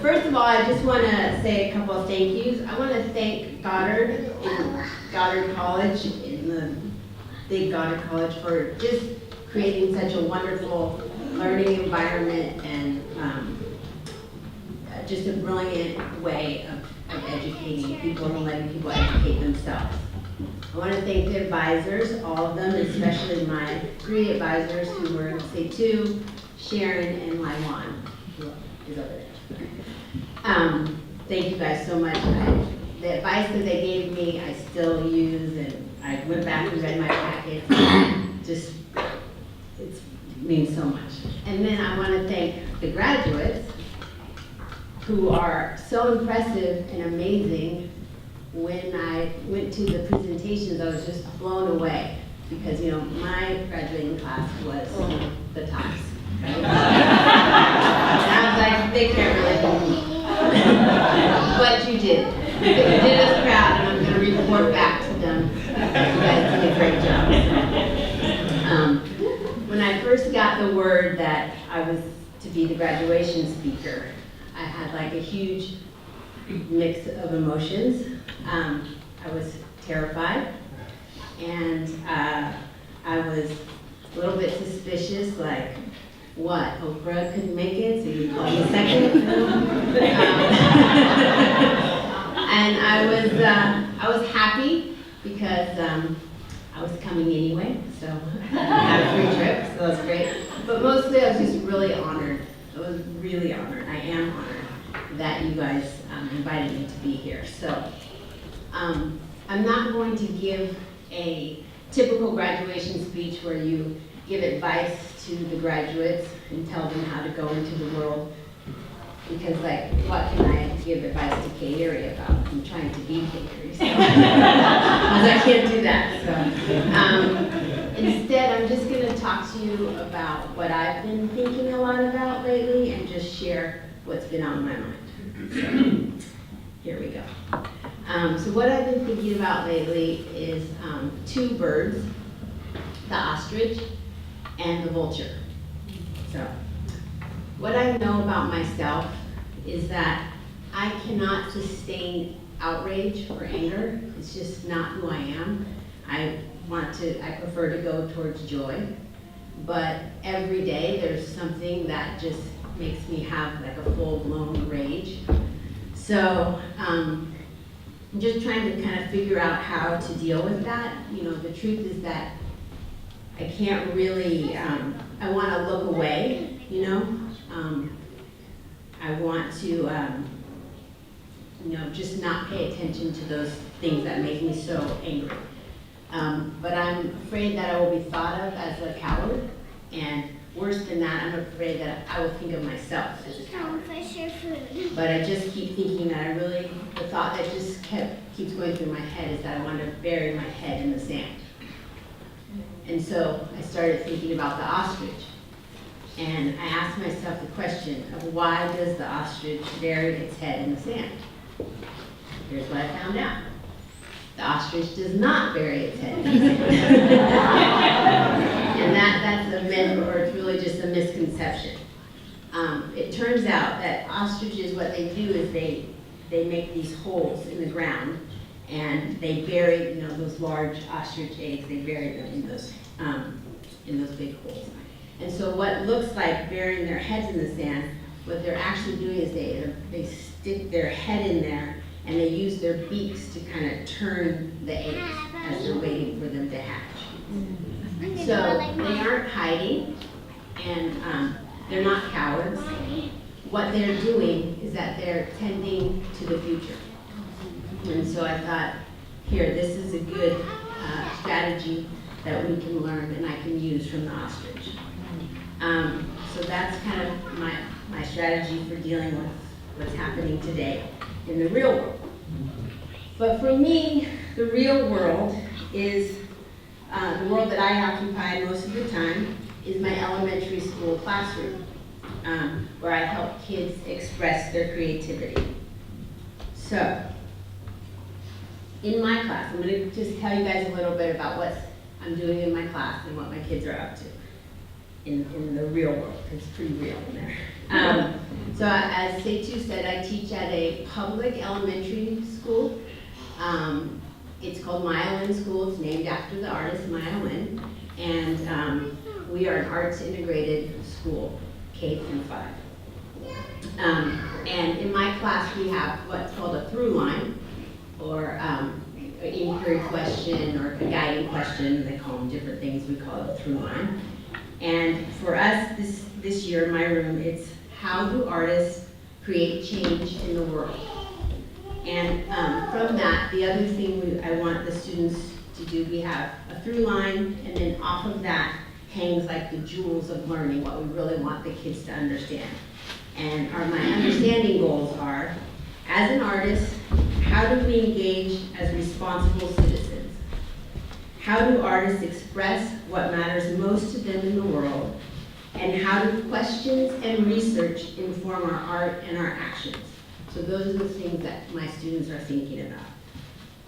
First of all, I just want to say a couple of thank yous. I want to thank Goddard and Goddard College, in the big Goddard College, for just creating such a wonderful learning environment and just a brilliant way of educating people and letting people educate themselves. I want to thank the advisors, all of them, especially my 3 advisors who were C2, Sharon and Laiwan, who is over there. Thank you guys so much. The advice that they gave me, I still use, and I went back and read my packet. Just, it means so much. And then I want to thank the graduates who are so impressive and amazing. When I went to the presentations, I was just blown away because, you know, my graduating class was the tops. Right? And I was like, they can't really do me. But you did. You did us proud, and I'm going to report back to them. You guys did a great job. When I first got the word that I was to be the graduation speaker, I had like a huge mix of emotions. I was terrified, and I was a little bit suspicious, like, what, Oprah couldn't make it, so you call me second? And I was happy because I was coming anyway, so I had a free trip, so that was great. But mostly I was just really honored. I was really honored. I am honored that you guys invited me to be here. So I'm not going to give a typical graduation speech where you give advice to the graduates and tell them how to go into the world. Because, like, what can I give advice to Kay Erie about? I'm trying to be Kay Erie, so I can't do that. So instead, I'm just going to talk to you about what I've been thinking a lot about lately and just share what's been on my mind. So here we go. So what I've been thinking about lately is 2 birds, the ostrich and the vulture. So what I know about myself is that I cannot sustain outrage or anger. It's just not who I am. I prefer to go towards joy. But every day there's something that just makes me have like a full-blown rage. So I'm just trying to kind of figure out how to deal with that. You know, the truth is that I can't really, I want to look away, you know. I want to, you know, just not pay attention to those things that make me so angry. But I'm afraid that I will be thought of as a coward, and worse than that, I'm afraid that I will think of myself as a coward. But I just keep thinking that the thought that just keeps going through my head is that I want to bury my head in the sand. And so I started thinking about the ostrich. And I asked myself the question of why does the ostrich bury its head in the sand? Here's what I found out. The ostrich does not bury its head in the sand. And that's a myth, or it's really just a misconception. It turns out that ostriches, what they do is they make these holes in the ground, and they bury, you know, those large ostrich eggs, they bury them in those big holes. And so what looks like burying their heads in the sand, what they're actually doing is they stick their head in there, and they use their beaks to kind of turn the eggs as they're waiting for them to hatch. So they aren't hiding, and they're not cowards. What they're doing is that they're tending to the future. And so I thought, here, this is a good strategy that we can learn and I can use from the ostrich. So that's kind of my strategy for dealing with what's happening today in the real world. But for me, the real world is, the world that I occupy most of the time is my elementary school classroom, where I help kids express their creativity. So, in my class, I'm going to just tell you guys a little bit about what I'm doing in my class and what my kids are up to in the real world. It's pretty real in there. So as Seitu said, I teach at a public elementary school. It's called Maya Lin School. It's named after the artist Maya Lin. And we are an arts integrated school, K through 5. And in my class, we have what's called a through line, or an inquiry question, or a guiding question. They call them different things. We call it a through line. And for us, this year in my room, it's how do artists create change in the world? And from that, the other thing I want the students to do, we have a through line, and then off of that hangs like the jewels of learning, what we really want the kids to understand. And my understanding goals are, as an artist, how do we engage as responsible citizens? How do artists express what matters most to them in the world? And how do questions and research inform our art and our actions? So those are the things that my students are thinking about.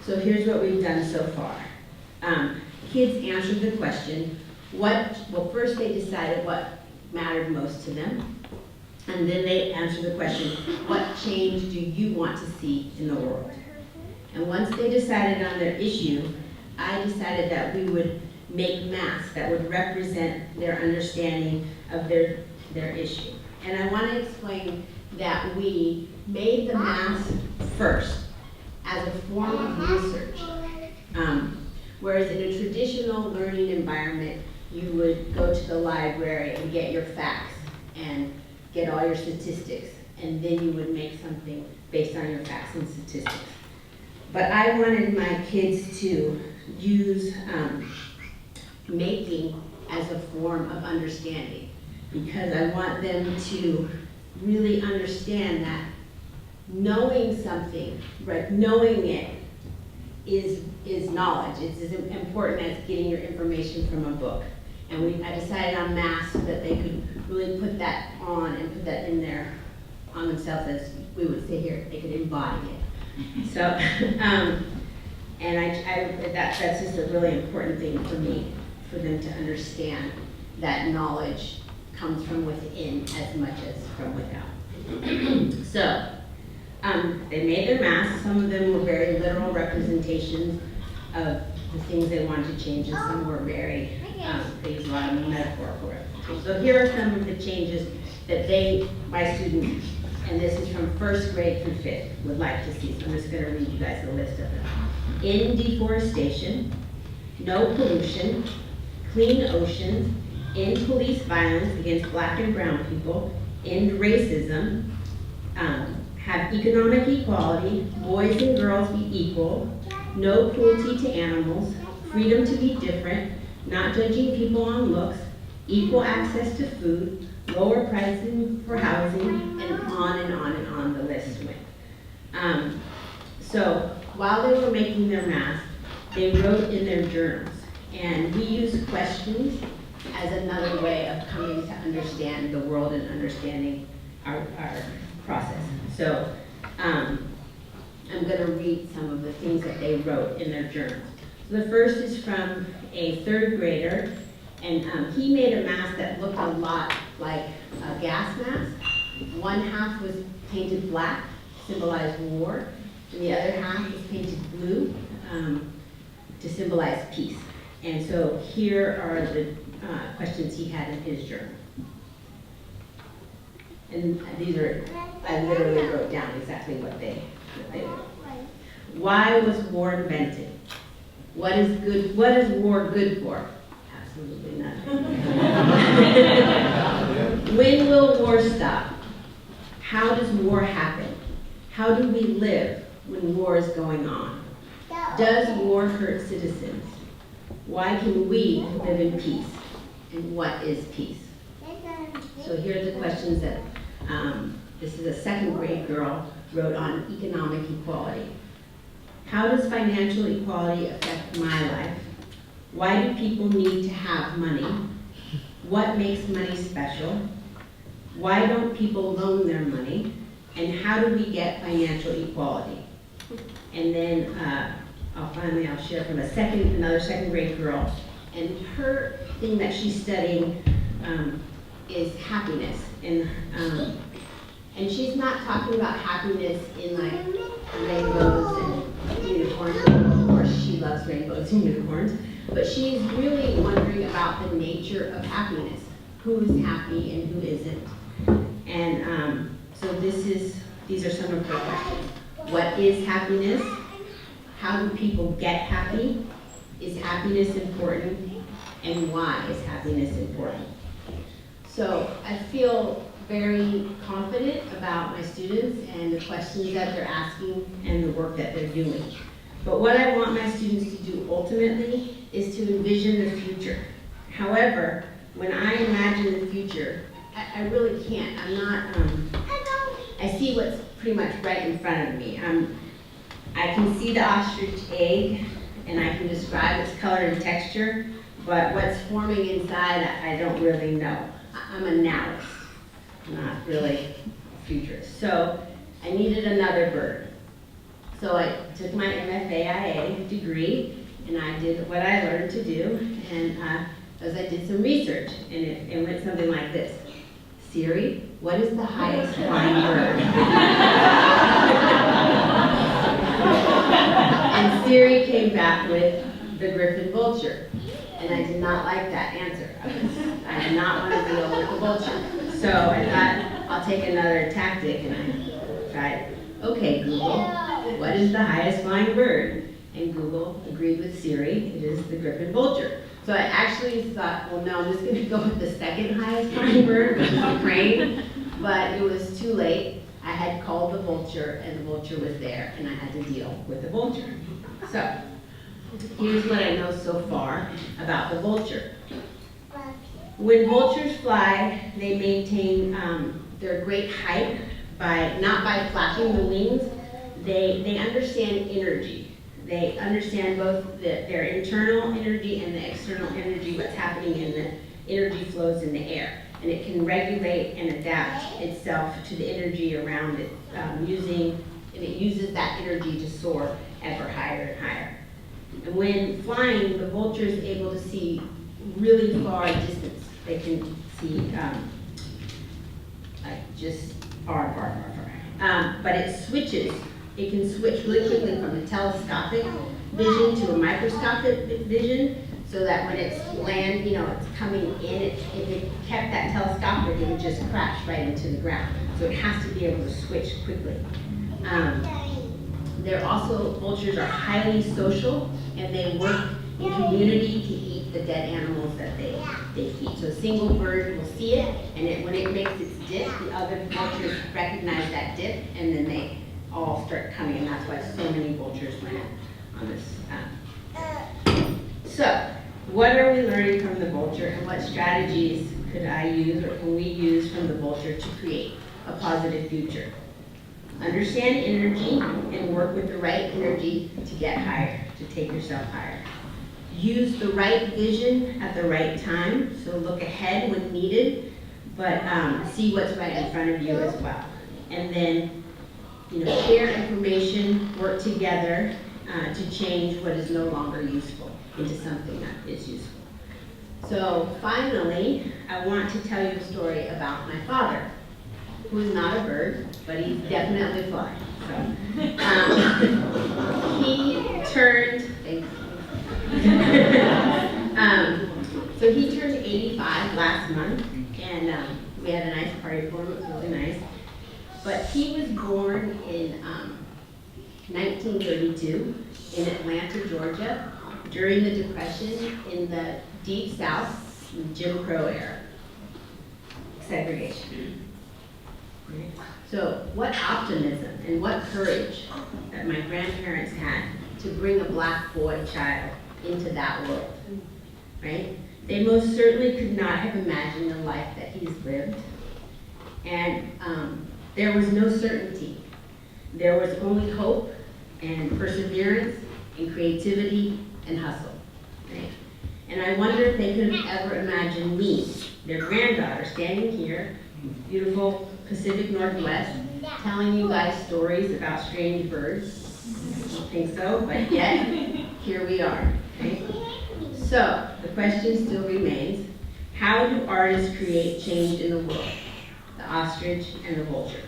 So here's what we've done so far. Kids answered the question, first they decided what mattered most to them. And then they answered the question, what change do you want to see in the world? And once they decided on their issue, I decided that we would make masks that would represent their understanding of their issue. And I want to explain that we made the mask first as a form of research. Whereas in a traditional learning environment, you would go to the library and get your facts and get all your statistics, and then you would make something based on your facts and statistics. But I wanted my kids to use making as a form of understanding, because I want them to really understand that knowing something, right, knowing it is knowledge. It's as important as getting your information from a book. And I decided on masks so that they could really put that on and put that in there on themselves, as we would say here, they could embody it. So, and that's just a really important thing for me, for them to understand that knowledge comes from within as much as from without. So, they made their masks. Some of them were very literal representations of the things they wanted to change, and some were very, they used a lot of metaphor for it. So here are some of the changes that my students, and this is from 1st grade through 5th, would like to see. So I'm just going to read you guys a list of them. End deforestation, no pollution, clean oceans, end police violence against Black and brown people, end racism, have economic equality, boys and girls be equal, no cruelty to animals, freedom to be different, not judging people on looks, equal access to food, lower pricing for housing, and on and on and on the list went. So while they were making their masks, they wrote in their journals. And we use questions as another way of coming to understand the world and understanding our process. So I'm going to read some of the things that they wrote in their journals. So the first is from a 3rd grader, and he made a mask that looked a lot like a gas mask. One half was painted black, symbolized war, and the other half was painted blue to symbolize peace. And so here are the questions he had in his journal. And these are, I literally wrote down exactly what they were. Why was war invented? What is war good for? Absolutely nothing. When will war stop? How does war happen? How do we live when war is going on? Does war hurt citizens? Why can we live in peace? And what is peace? So here are the questions that this is a 2nd grade girl wrote on economic equality. How does financial equality affect my life? Why do people need to have money? What makes money special? Why don't people loan their money? And how do we get financial equality? And then I'll share from another 2nd grade girl. And her thing that she's studying is happiness. And she's not talking about happiness in like rainbows and unicorns. Of course, she loves rainbows and unicorns. But she's really wondering about the nature of happiness. Who is happy and who isn't? And so these are some of her questions. What is happiness? How do people get happy? Is happiness important? And why is happiness important? So I feel very confident about my students and the questions that they're asking and the work that they're doing. But what I want my students to do ultimately is to envision the future. However, when I imagine the future, I really can't. I'm not, I see what's pretty much right in front of me. I can see the ostrich egg and I can describe its color and texture, but what's forming inside, I don't really know. I'm a nowist, not really a futurist. So I needed another bird. So I took my MFAIA degree and I did what I learned to do, and as I did some research, and it went something like this. Siri, what is the highest flying bird? And Siri came back with the griffin vulture. And I did not like that answer. I did not want to deal with the vulture. So I thought, I'll take another tactic, and I tried, okay, Google, what is the highest flying bird? And Google agreed with Siri, it is the griffin vulture. So I actually thought, well, no, I'm just going to go with the second highest flying bird, which is the crane. But it was too late. I had called the vulture, and the vulture was there, and I had to deal with the vulture. So here's what I know so far about the vulture. When vultures fly, they maintain their great height not by flapping the wings. They understand energy. They understand both their internal energy and the external energy, what's happening in the energy flows in the air. And it can regulate and adapt itself to the energy around it, and it uses that energy to soar ever higher and higher. And when flying, the vulture is able to see really far distance. They can see like just far. But it can switch really quickly from a telescopic vision to a microscopic vision, so that when it's it's coming in, if it kept that telescopic, it would just crash right into the ground. So it has to be able to switch quickly. Vultures are highly social, and they work in community to eat the dead animals that they eat. So a single bird will see it, and when it makes its dip, the other vultures recognize that dip, and then they all start coming, and that's why so many vultures land on this. So, what are we learning from the vulture, and what strategies could I use or can we use from the vulture to create a positive future? Understand energy and work with the right energy to get higher, to take yourself higher. Use the right vision at the right time, so look ahead when needed, but see what's right in front of you as well. And then, share information, work together to change what is no longer useful into something that is useful. So finally, I want to tell you a story about my father, who is not a bird, but he's definitely flying. So he turned 85 last month, and we had a nice party for him. It was really nice. But he was born in 1932 in Atlanta, Georgia, during the Depression in the Deep South, Jim Crow era, segregation. So what optimism and what courage that my grandparents had to bring a black boy child into that world, right? They most certainly could not have imagined the life that he's lived. And there was no certainty. There was only hope and perseverance and creativity and hustle, right? And I wonder if they could have ever imagined me, their granddaughter, standing here, beautiful Pacific Northwest, telling you guys stories about strange birds. I don't think so, but yet, here we are. Okay? So, the question still remains, How do artists create change in the world? The ostrich and the vulture.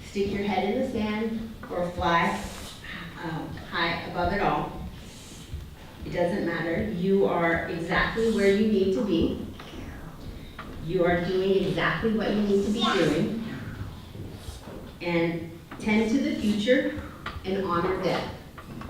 Stick your head in the sand or fly high above it all. It doesn't matter. You are exactly where you need to be. You are doing exactly what you need to be doing. And tend to the future and honor death.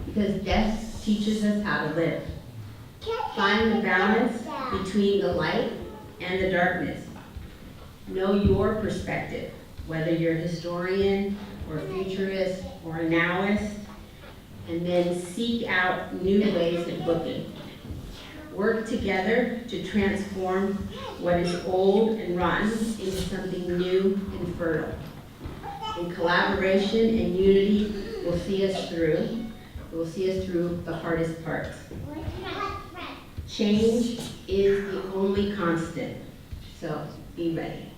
Because death teaches us how to live. Find the balance between the light and the darkness. Know your perspective, whether you're a historian or a futurist or a nowist, and then seek out new ways of looking. Work together to transform what is old and rotten into something new and fertile. In collaboration and unity will see us through. It will see us through the hardest parts. Change is the only constant, so be ready.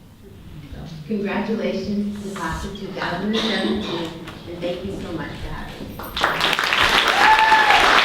So, congratulations to class of 2017, and thank you so much for having me.